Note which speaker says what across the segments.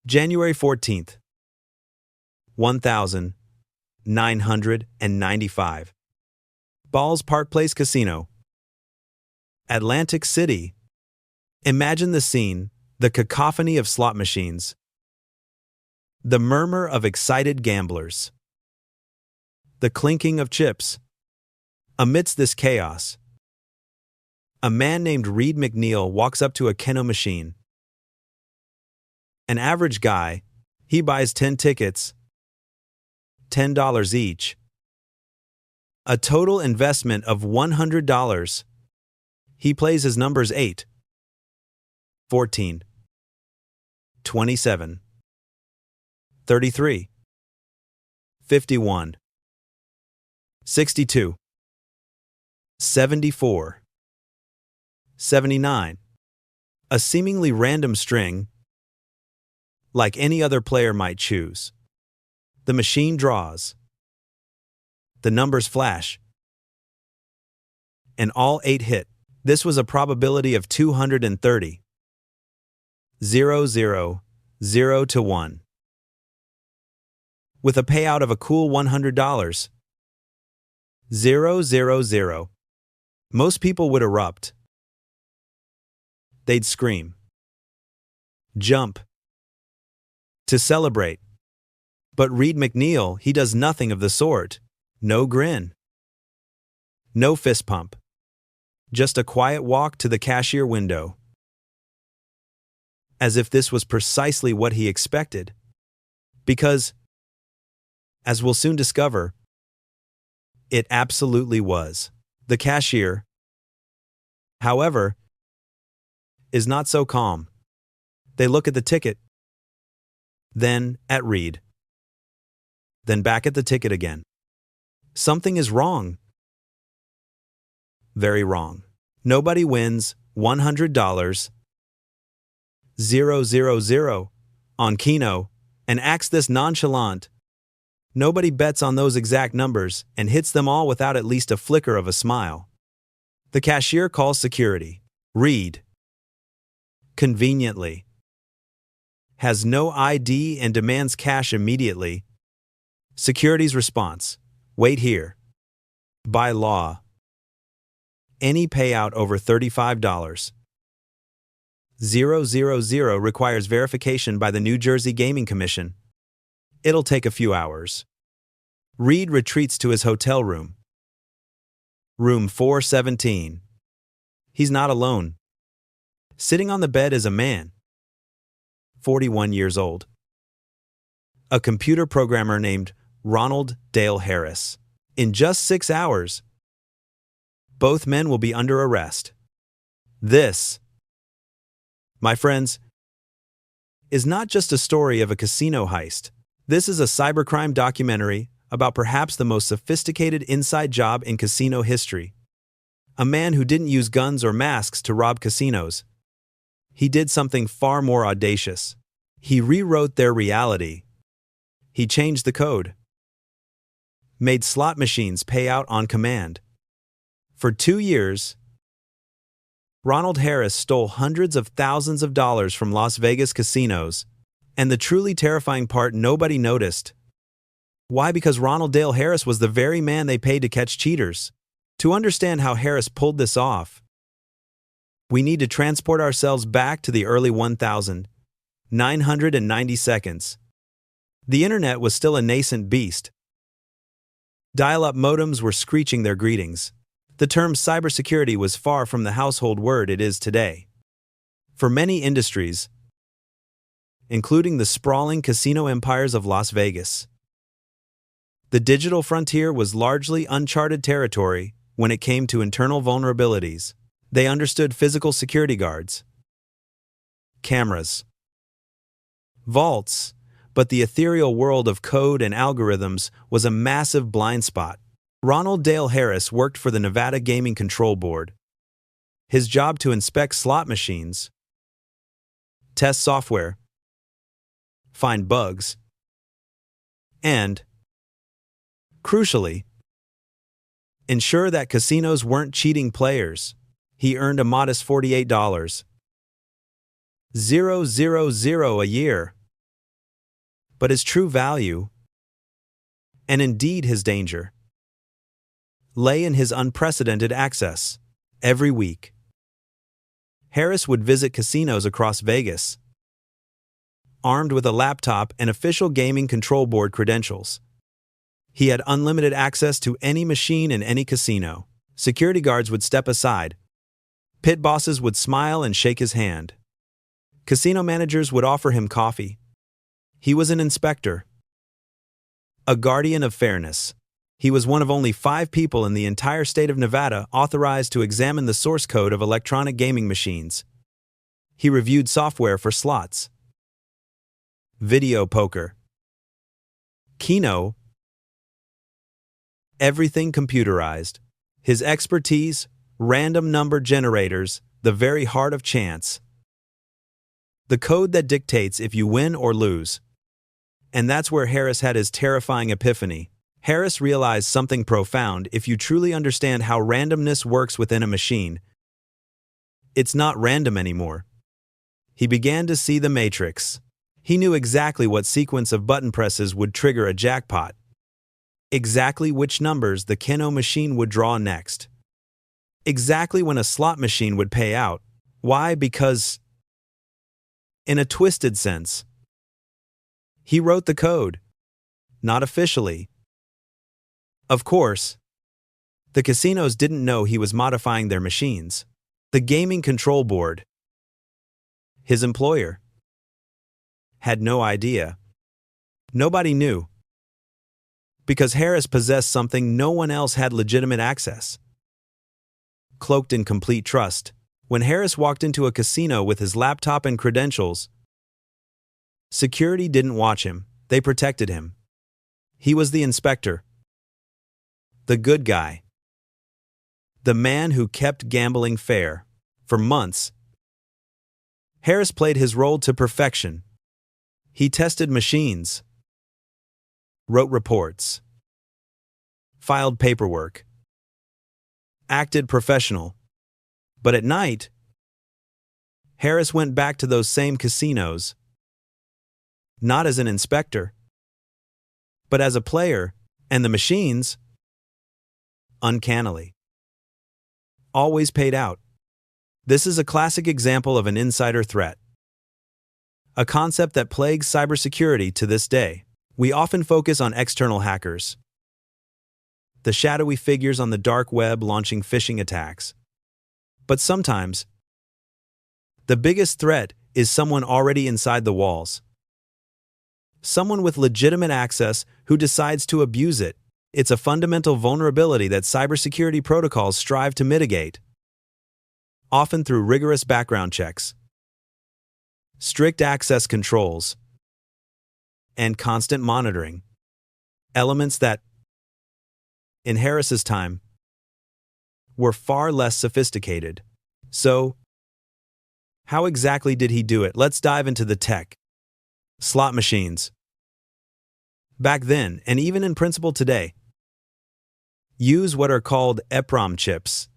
Speaker 1: January 14th, 1995. Balls Park Place Casino, Atlantic City. Imagine the scene, the cacophony of slot machines, the murmur of excited gamblers, the clinking of chips. Amidst this chaos, a man named Reed McNeil walks up to a keno machine. An average guy, he buys 10 tickets, $10 each. A total investment of $100. He plays his numbers 8, 14, 27, 33, 51, 62, 74, 79. A seemingly random string, like any other player might choose. The machine draws. The numbers flash. And all 8 hit. This was a probability of 230. 0, 0, 0 to 1. With a payout of a cool $100. 0, 0, 0. Most people would erupt. They'd scream. Jump. To celebrate. But Reed McNeil, he does nothing of the sort. No grin. No fist pump. Just a quiet walk to the cashier window. As if this was precisely what he expected. Because, as we'll soon discover, it absolutely was. The cashier, however, is not so calm. They look at the ticket, then at Reed, then back at the ticket again. Something is wrong. Very wrong. Nobody wins $100, 0, 0, 0, on Keno, and acts this nonchalant. Nobody bets on those exact numbers and hits them all without at least a flicker of a smile. The cashier calls security. Reed, conveniently, has no ID and demands cash immediately. Security's response: wait here. By law, any payout over $35, 0, 0, 0 requires verification by the New Jersey Gaming Commission. It'll take a few hours. Reed retreats to his hotel room. Room 417. He's not alone. Sitting on the bed is a man, 41 years old. A computer programmer named Ronald Dale Harris. In just 6 hours, both men will be under arrest. This, my friends, is not just a story of a casino heist. This is a cybercrime documentary about perhaps the most sophisticated inside job in casino history. A man who didn't use guns or masks to rob casinos. He did something far more audacious. He rewrote their reality. He changed the code. Made slot machines pay out on command. For 2 years, Ronald Harris stole hundreds of thousands of dollars from Las Vegas casinos, and the truly terrifying part, nobody noticed. Why? Because Ronald Dale Harris was the very man they paid to catch cheaters. To understand how Harris pulled this off, we need to transport ourselves back to the early 1990s. The internet was still a nascent beast. Dial-up modems were screeching their greetings. The term cybersecurity was far from the household word it is today. For many industries, including the sprawling casino empires of Las Vegas, the digital frontier was largely uncharted territory when it came to internal vulnerabilities. They understood physical security guards, cameras, vaults, but the ethereal world of code and algorithms was a massive blind spot. Ronald Dale Harris worked for the Nevada Gaming Control Board. His job to inspect slot machines, test software, find bugs, and, crucially, ensure that casinos weren't cheating players. He earned a modest $48, 000 a year. But his true value, and indeed his danger, lay in his unprecedented access. Every week, Harris would visit casinos across Vegas, armed with a laptop and official gaming control board credentials. He had unlimited access to any machine in any casino. Security guards would step aside. Pit bosses would smile and shake his hand. Casino managers would offer him coffee. He was an inspector, a guardian of fairness. He was one of only 5 people in the entire state of Nevada authorized to examine the source code of electronic gaming machines. He reviewed software for slots, video poker, Keno, everything computerized. His expertise, random number generators, the very heart of chance. The code that dictates if you win or lose. And that's where Harris had his terrifying epiphany. Harris realized something profound. If you truly understand how randomness works within a machine, it's not random anymore. He began to see the matrix. He knew exactly what sequence of button presses would trigger a jackpot. Exactly which numbers the Keno machine would draw next. Exactly when a slot machine would pay out. Why? Because, in a twisted sense, he wrote the code. Not officially. Of course, the casinos didn't know he was modifying their machines. The gaming control board, his employer, had no idea. Nobody knew. Because Harris possessed something no one else had legitimate access. Cloaked in complete trust, when Harris walked into a casino with his laptop and credentials, security didn't watch him, they protected him. He was the inspector. The good guy. The man who kept gambling fair. For months, Harris played his role to perfection. He tested machines, wrote reports, filed paperwork, acted professional. But at night, Harris went back to those same casinos, not as an inspector, but as a player, and the machines, uncannily, always paid out. This is a classic example of an insider threat, a concept that plagues cybersecurity to this day. We often focus on external hackers, the shadowy figures on the dark web launching phishing attacks. But sometimes, the biggest threat is someone already inside the walls. Someone with legitimate access who decides to abuse it. It's a fundamental vulnerability that cybersecurity protocols strive to mitigate, often through rigorous background checks, strict access controls, and constant monitoring. Elements that, in Harris's time, were far less sophisticated. So, how exactly did he do it? Let's dive into the tech. Slot machines. Back then, and even in principle today, use what are called EPROM chips.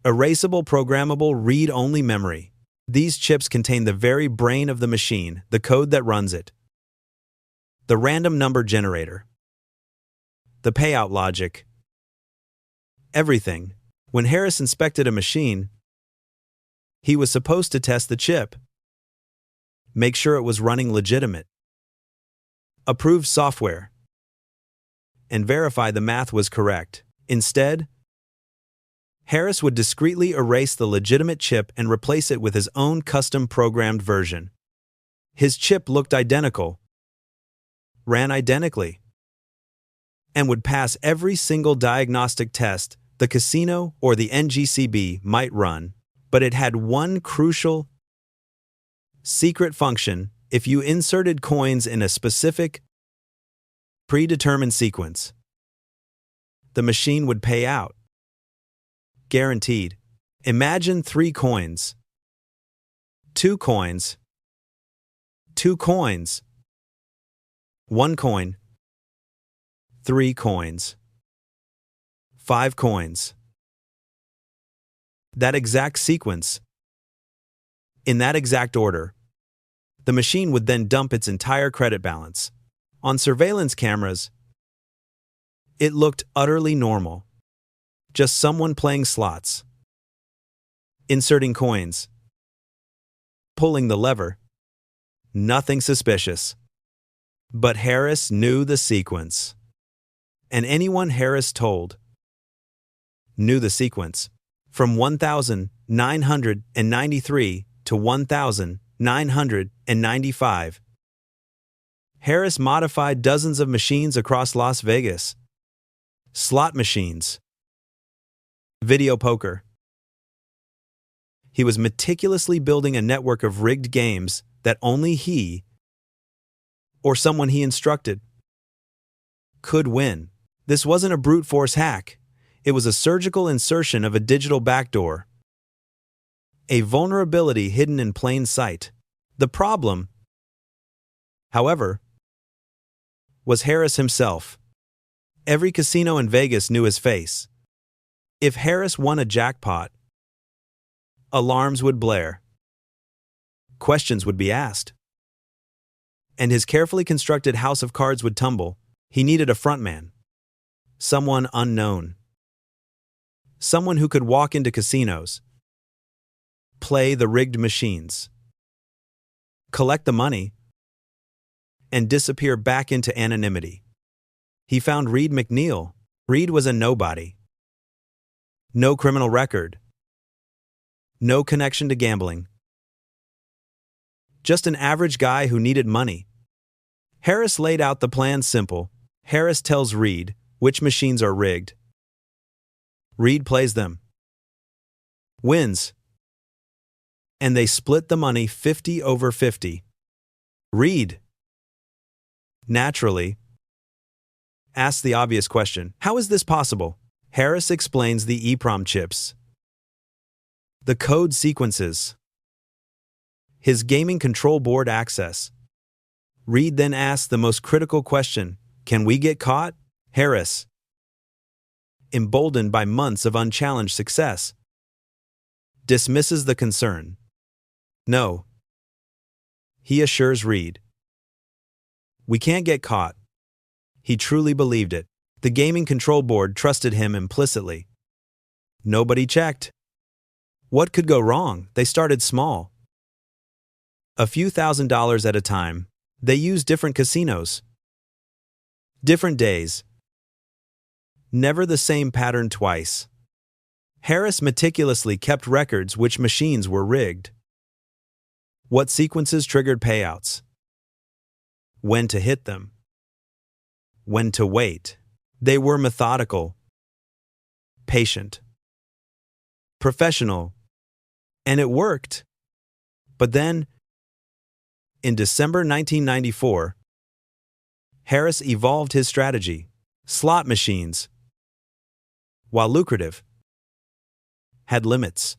Speaker 1: Erasable programmable read-only memory. These chips contain the very brain of the machine, the code that runs it. The random number generator. The payout logic. Everything. When Harris inspected a machine, he was supposed to test the chip, make sure it was running legitimate, approve software, and verify the math was correct. Instead, Harris would discreetly erase the legitimate chip and replace it with his own custom-programmed version. His chip looked identical, ran identically, and would pass every single diagnostic test the casino or the NGCB might run, but it had one crucial, secret function. If you inserted coins in a specific, predetermined sequence, the machine would pay out. Guaranteed. Imagine 3 coins, 2 coins, 2 coins, 1 coin, 3 coins, 5 coins. That exact sequence, in that exact order, The machine would then dump its entire credit balance. On surveillance cameras, it looked utterly normal. Just someone playing slots, inserting coins, pulling the lever. Nothing suspicious. But Harris knew the sequence. And anyone Harris told knew the sequence. From 1993 to 1995, Harris modified dozens of machines across Las Vegas. Slot machines, video poker. He was meticulously building a network of rigged games that only he, or someone he instructed, could win. This wasn't a brute force hack. It was a surgical insertion of a digital backdoor. A vulnerability hidden in plain sight. The problem, however, was Harris himself. Every casino in Vegas knew his face. If Harris won a jackpot, alarms would blare. Questions would be asked. And his carefully constructed house of cards would tumble. He needed a frontman. Someone unknown. Someone who could walk into casinos, play the rigged machines, collect the money, and disappear back into anonymity. He found Reed McNeil. Reed was a nobody. No criminal record. No connection to gambling. Just an average guy who needed money. Harris laid out the plan simple. Harris tells Reed which machines are rigged. Reed plays them. Wins. And they split the money 50-50. Reed, naturally, asks the obvious question, how is this possible? Harris explains the EEPROM chips, the code sequences, his gaming control board access. Reed then asks the most critical question, can we get caught? Harris, emboldened by months of unchallenged success, dismisses the concern. No. He assures Reed, we can't get caught. He truly believed it. The gaming control board trusted him implicitly. Nobody checked. What could go wrong? They started small. A few $1,000s at a time. They used different casinos. Different days. Never the same pattern twice. Harris meticulously kept records which machines were rigged. What sequences triggered payouts. When to hit them. When to wait. They were methodical, patient, professional, and it worked. But then, in December 1994, Harris evolved his strategy. Slot machines, while lucrative, had limits.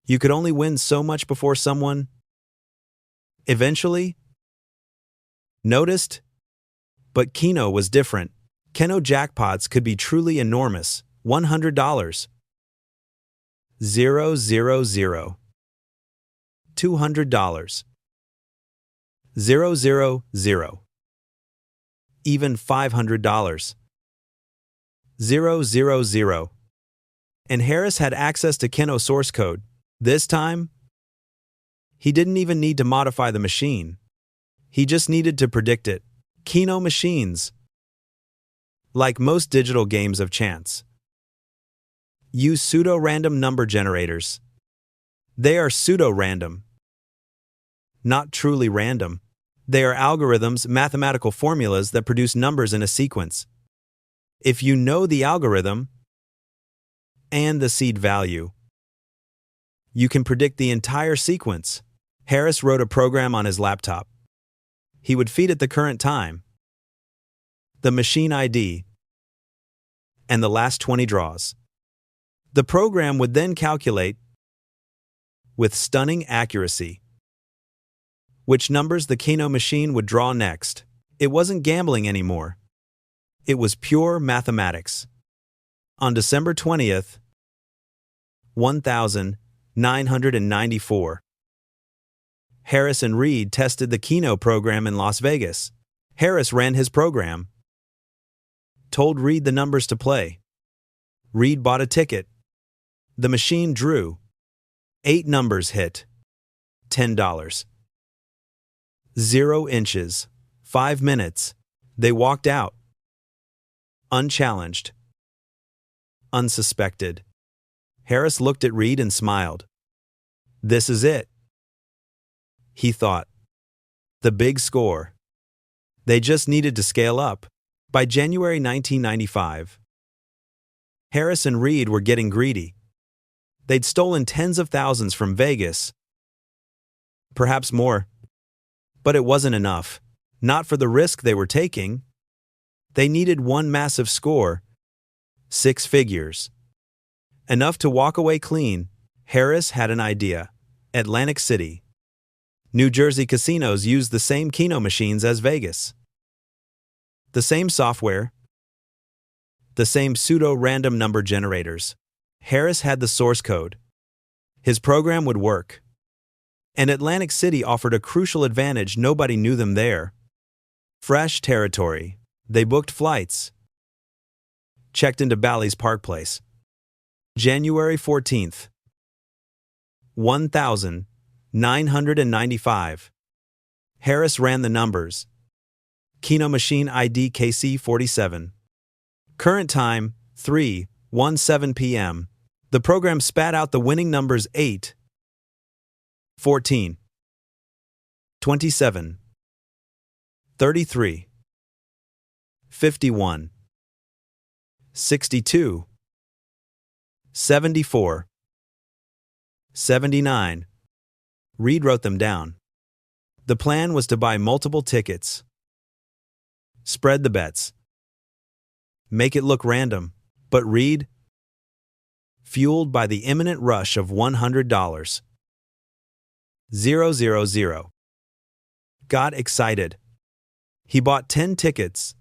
Speaker 1: You could only win so much before someone, eventually, noticed. But Keno was different. Keno jackpots could be truly enormous. $100. 000. $200. 000. Even $500. 000. And Harris had access to Keno source code. This time, he didn't even need to modify the machine. He just needed to predict it. Keno machines, like most digital games of chance, use pseudo-random number generators. They are pseudo-random, not truly random. They are algorithms, mathematical formulas that produce numbers in a sequence. If you know the algorithm and the seed value, you can predict the entire sequence. Harris wrote a program on his laptop. He would feed it the current time, the machine ID, and the last 20 draws. The program would then calculate, with stunning accuracy, which numbers the Keno machine would draw next. It wasn't gambling anymore. It was pure mathematics. On December 20th, 1994, Harris and Reed tested the Keno program in Las Vegas. Harris ran his program, told Reed the numbers to play. Reed bought a ticket. The machine drew. 8 numbers hit. $10. 0 inches. 5 minutes. They walked out. Unchallenged. Unsuspected. Harris looked at Reed and smiled. This is it, he thought. The big score. They just needed to scale up. By January 1995, Harris and Reed were getting greedy. They'd stolen tens of thousands from Vegas. Perhaps more. But it wasn't enough. Not for the risk they were taking. They needed one massive score. 6 figures. Enough to walk away clean. Harris had an idea. Atlantic City. New Jersey casinos used the same Keno machines as Vegas. The same software. The same pseudo-random number generators. Harris had the source code. His program would work. And Atlantic City offered a crucial advantage. Nobody knew them there. Fresh territory. They booked flights. Checked into Bally's Park Place. January 14th. 1995. Harris ran the numbers. Keno machine ID KC47. Current time, 3:17 p.m. The program spat out the winning numbers 8, 14, 27, 33, 51, 62, 74, 79. Reed wrote them down. The plan was to buy multiple tickets. Spread the bets. Make it look random. But Reed, fueled by the imminent rush of $100, 000, got excited. He bought 10 tickets,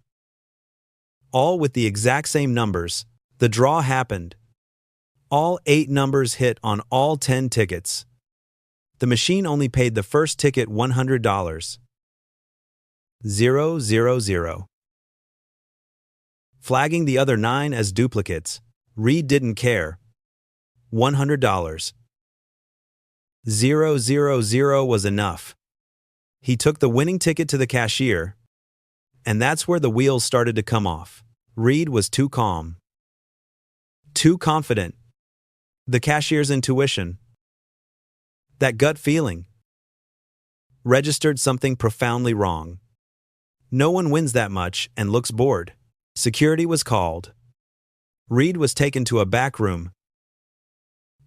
Speaker 1: all with the exact same numbers. The draw happened. All 8 numbers hit on all 10 tickets. The machine only paid the first ticket $100. 000. Flagging the other 9 as duplicates, Reed didn't care. $100. 000 was enough. He took the winning ticket to the cashier, and that's where the wheels started to come off. Reed was too calm. Too confident. The cashier's intuition, that gut feeling, registered something profoundly wrong. No one wins that much and looks bored. Security was called. Reed was taken to a back room,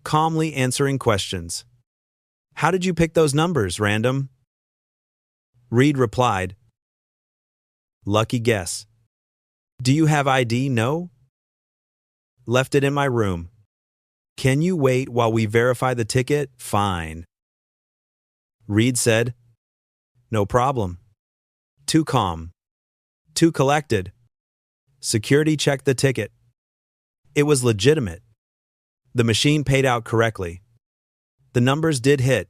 Speaker 1: calmly answering questions. How did you pick those numbers, random? Reed replied, lucky guess. Do you have ID? No? Left it in my room. Can you wait while we verify the ticket? Fine. Reed said, no problem. Too calm. Too collected. Security checked the ticket. It was legitimate. The machine paid out correctly. The numbers did hit.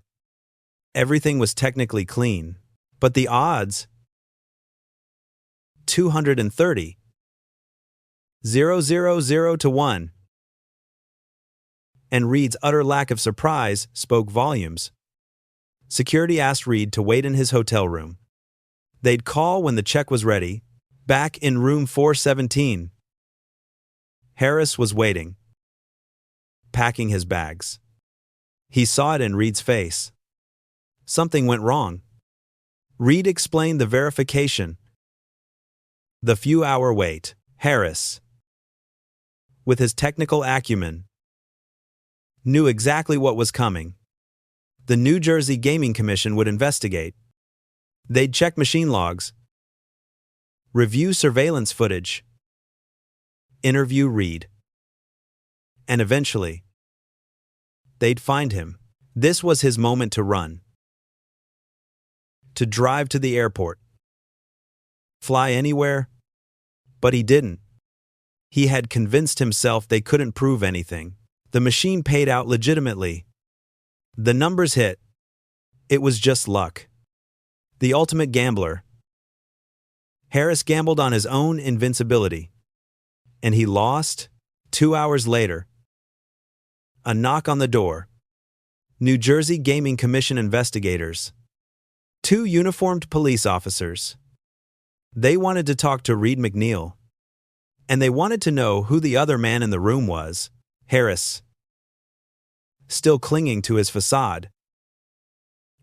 Speaker 1: Everything was technically clean. But the odds? 230. 000 to 1. And Reed's utter lack of surprise spoke volumes. Security asked Reed to wait in his hotel room. They'd call when the check was ready, back in room 417. Harris was waiting, packing his bags. He saw it in Reed's face. Something went wrong. Reed explained the verification. The few-hour wait. Harris, with his technical acumen, knew exactly what was coming. The New Jersey Gaming Commission would investigate. They'd check machine logs, review surveillance footage, interview Reed. And eventually, they'd find him. This was his moment to run. To drive to the airport. Fly anywhere. But he didn't. He had convinced himself they couldn't prove anything. The machine paid out legitimately. The numbers hit. It was just luck. The ultimate gambler. Harris gambled on his own invincibility. And he lost. 2 hours later. A knock on the door. New Jersey Gaming Commission investigators. 2 uniformed police officers. They wanted to talk to Reed McNeil. And they wanted to know who the other man in the room was. Harris, still clinging to his facade,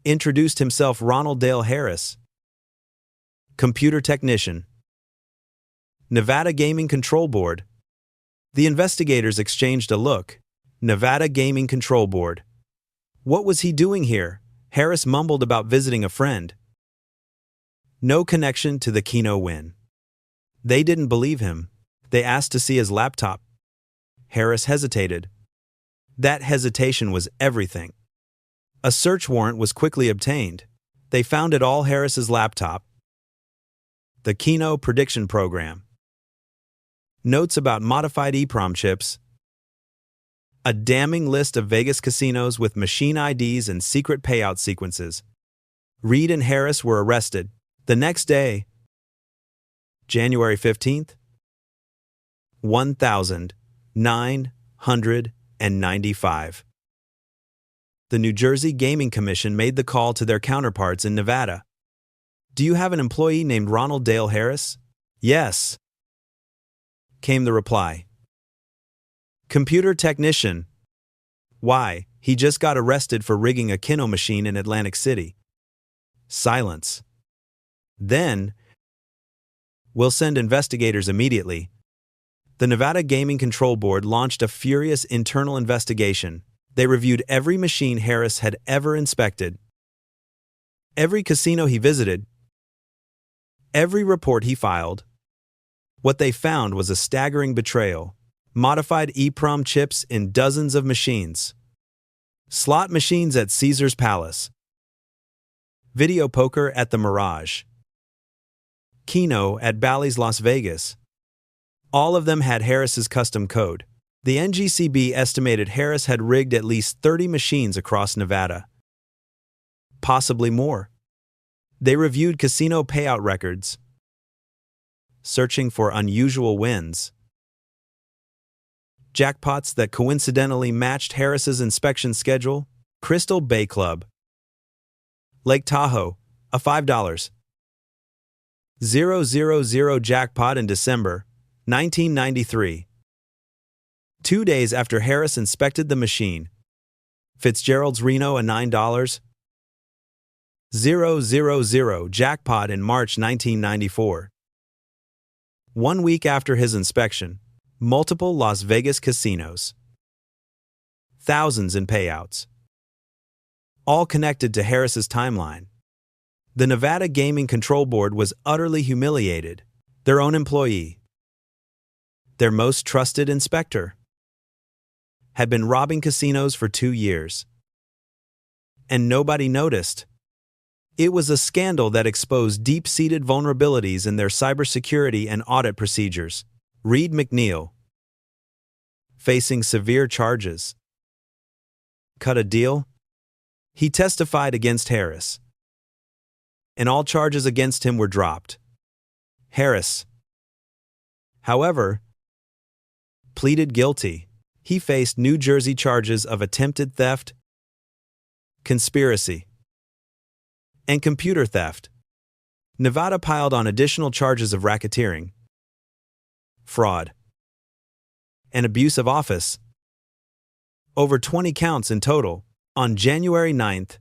Speaker 1: introduced himself Ronald Dale Harris, computer technician, Nevada Gaming Control Board. The investigators exchanged a look. Nevada Gaming Control Board. What was he doing here? Harris mumbled about visiting a friend. No connection to the Keno win. They didn't believe him. They asked to see his laptop. Harris hesitated. That hesitation was everything. A search warrant was quickly obtained. They found it all Harris's laptop. The Keno Prediction Program. Notes about modified EEPROM chips. A damning list of Vegas casinos with machine IDs and secret payout sequences. Reed and Harris were arrested. The next day, January 15th, 1995. The New Jersey Gaming Commission made the call to their counterparts in Nevada. Do you have an employee named Ronald Dale Harris? Yes, came the reply. Computer technician. Why, he just got arrested for rigging a Keno machine in Atlantic City. Silence. Then, we'll send investigators immediately. The Nevada Gaming Control Board launched a furious internal investigation. They reviewed every machine Harris had ever inspected, every casino he visited, every report he filed. What they found was a staggering betrayal. Modified EEPROM chips in dozens of machines. Slot machines at Caesar's Palace. Video poker at the Mirage. Keno at Bally's Las Vegas. All of them had Harris's custom code. The NGCB estimated Harris had rigged at least 30 machines across Nevada. Possibly more. They reviewed casino payout records, searching for unusual wins. Jackpots that coincidentally matched Harris's inspection schedule. Crystal Bay Club. Lake Tahoe, a $5. 000 jackpot in December 1993. 2 days after Harris inspected the machine. Fitzgerald's Reno, a $9. 000 jackpot in March 1994. 1 week after his inspection, multiple Las Vegas casinos. Thousands in payouts. All connected to Harris's timeline. The Nevada Gaming Control Board was utterly humiliated. Their own employee, their most trusted inspector, had been robbing casinos for 2 years. And nobody noticed. It was a scandal that exposed deep-seated vulnerabilities in their cybersecurity and audit procedures. Reed McNeil, facing severe charges. Cut a deal? He testified against Harris, and all charges against him were dropped. Harris, however, pleaded guilty. He faced New Jersey charges of attempted theft, conspiracy, and computer theft. Nevada piled on additional charges of racketeering, fraud, and abuse of office. Over 20 counts in total. On January 9th,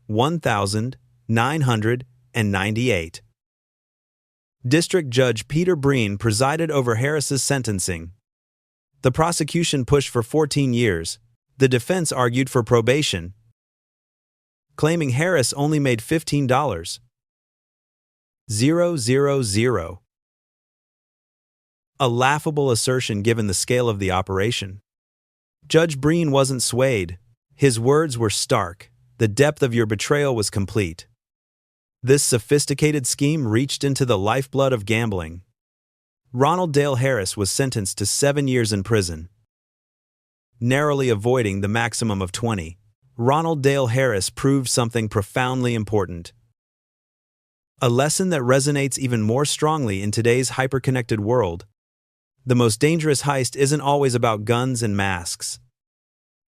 Speaker 1: 1998. District Judge Peter Breen presided over Harris's sentencing. The prosecution pushed for 14 years. The defense argued for probation, claiming Harris only made $15. 000. A laughable assertion given the scale of the operation. Judge Breen wasn't swayed. His words were stark. The depth of your betrayal was complete. This sophisticated scheme reached into the lifeblood of gambling. Ronald Dale Harris was sentenced to 7 years in prison, narrowly avoiding the maximum of 20. Ronald Dale Harris proved something profoundly important. A lesson that resonates even more strongly in today's hyper-connected world. The most dangerous heist isn't always about guns and masks.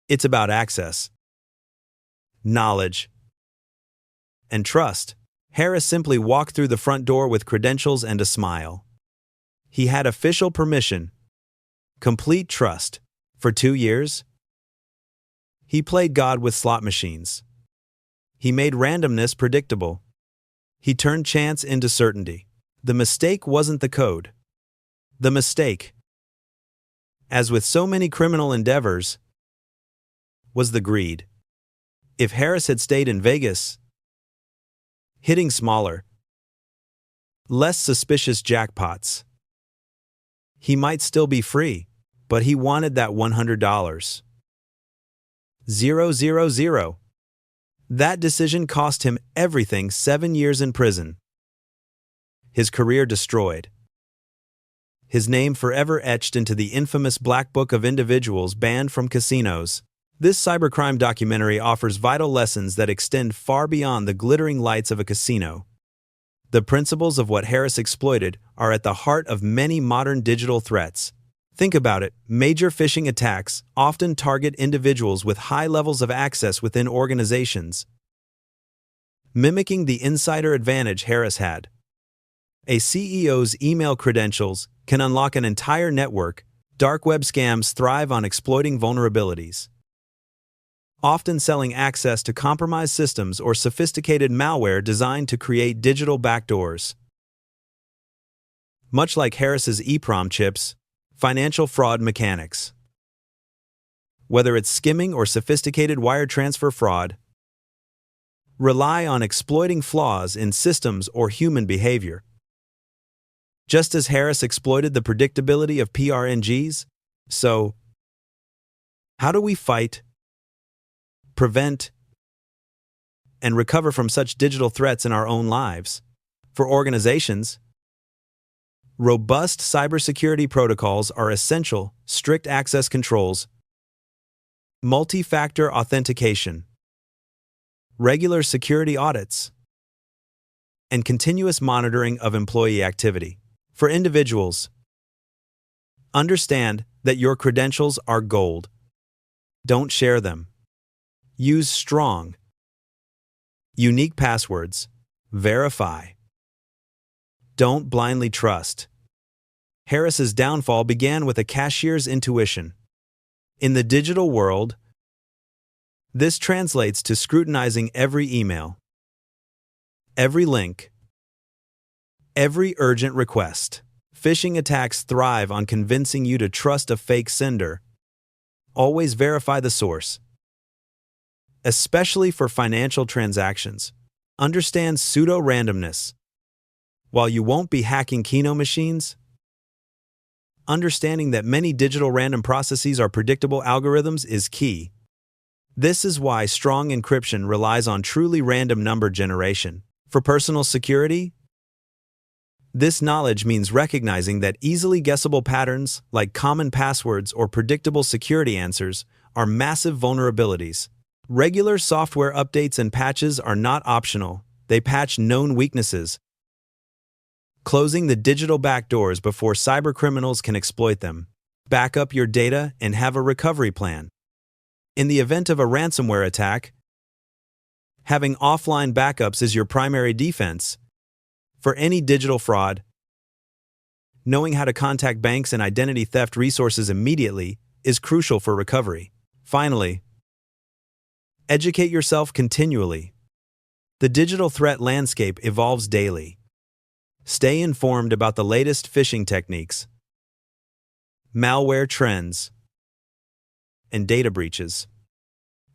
Speaker 1: It's about access, knowledge, and trust. Harris simply walked through the front door with credentials and a smile. He had official permission, complete trust. For 2 years, he played God with slot machines. He made randomness predictable. He turned chance into certainty. The mistake wasn't the code. The mistake, as with so many criminal endeavors, was the greed. If Harris had stayed in Vegas, hitting smaller, less suspicious jackpots, he might still be free, but he wanted that $100. 000. That decision cost him everything. 7 years in prison. His career destroyed. His name forever etched into the infamous Black Book of individuals banned from casinos. This cybercrime documentary offers vital lessons that extend far beyond the glittering lights of a casino. The principles of what Harris exploited are at the heart of many modern digital threats. Think about it. Major phishing attacks often target individuals with high levels of access within organizations, mimicking the insider advantage Harris had. A CEO's email credentials can unlock an entire network. Dark web scams thrive on exploiting vulnerabilities, often selling access to compromised systems or sophisticated malware designed to create digital backdoors. Much like Harris's EEPROM chips, financial fraud mechanics. Whether it's skimming or sophisticated wire transfer fraud, rely on exploiting flaws in systems or human behavior. Just as Harris exploited the predictability of PRNGs, so how do we fight, prevent, and recover from such digital threats in our own lives? For organizations, robust cybersecurity protocols are essential. Strict access controls, multi-factor authentication, regular security audits, and continuous monitoring of employee activity. For individuals, understand that your credentials are gold. Don't share them. Use strong, unique passwords. Verify. Don't blindly trust. Harris's downfall began with a cashier's intuition. In the digital world, this translates to scrutinizing every email, every link, every urgent request. Phishing attacks thrive on convincing you to trust a fake sender. Always verify the source. Especially for financial transactions, understand pseudo-randomness. While you won't be hacking Keno machines, understanding that many digital random processes are predictable algorithms is key. This is why strong encryption relies on truly random number generation. For personal security, this knowledge means recognizing that easily guessable patterns, like common passwords or predictable security answers, are massive vulnerabilities. Regular software updates and patches are not optional. They patch known weaknesses, closing the digital backdoors before cybercriminals can exploit them. Back up your data and have a recovery plan. In the event of a ransomware attack, having offline backups is your primary defense. For any digital fraud, knowing how to contact banks and identity theft resources immediately is crucial for recovery. Finally, educate yourself continually. The digital threat landscape evolves daily. Stay informed about the latest phishing techniques, malware trends, and data breaches.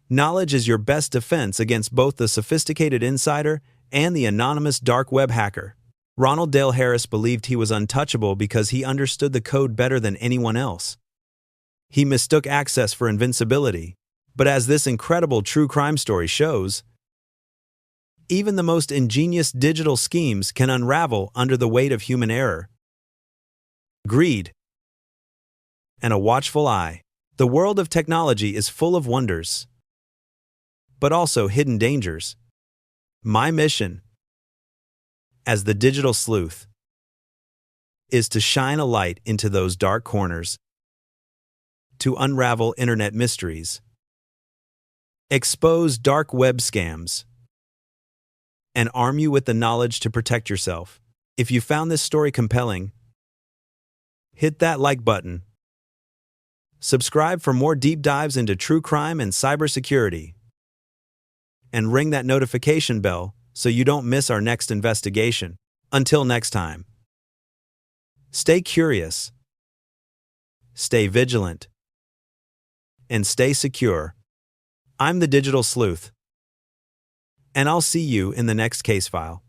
Speaker 1: Knowledge is your best defense against both the sophisticated insider and the anonymous dark web hacker. Ronald Dale Harris believed he was untouchable because he understood the code better than anyone else. He mistook access for invincibility, but as this incredible true crime story shows, even the most ingenious digital schemes can unravel under the weight of human error, greed, and a watchful eye. The world of technology is full of wonders, but also hidden dangers. My mission, as the digital sleuth, is to shine a light into those dark corners, to unravel internet mysteries, expose dark web scams, and arm you with the knowledge to protect yourself. If you found this story compelling, hit that like button. Subscribe for more deep dives into true crime and cybersecurity. And ring that notification bell so you don't miss our next investigation. Until next time, stay curious, stay vigilant, and stay secure. I'm the Digital Sleuth, and I'll see you in the next case file.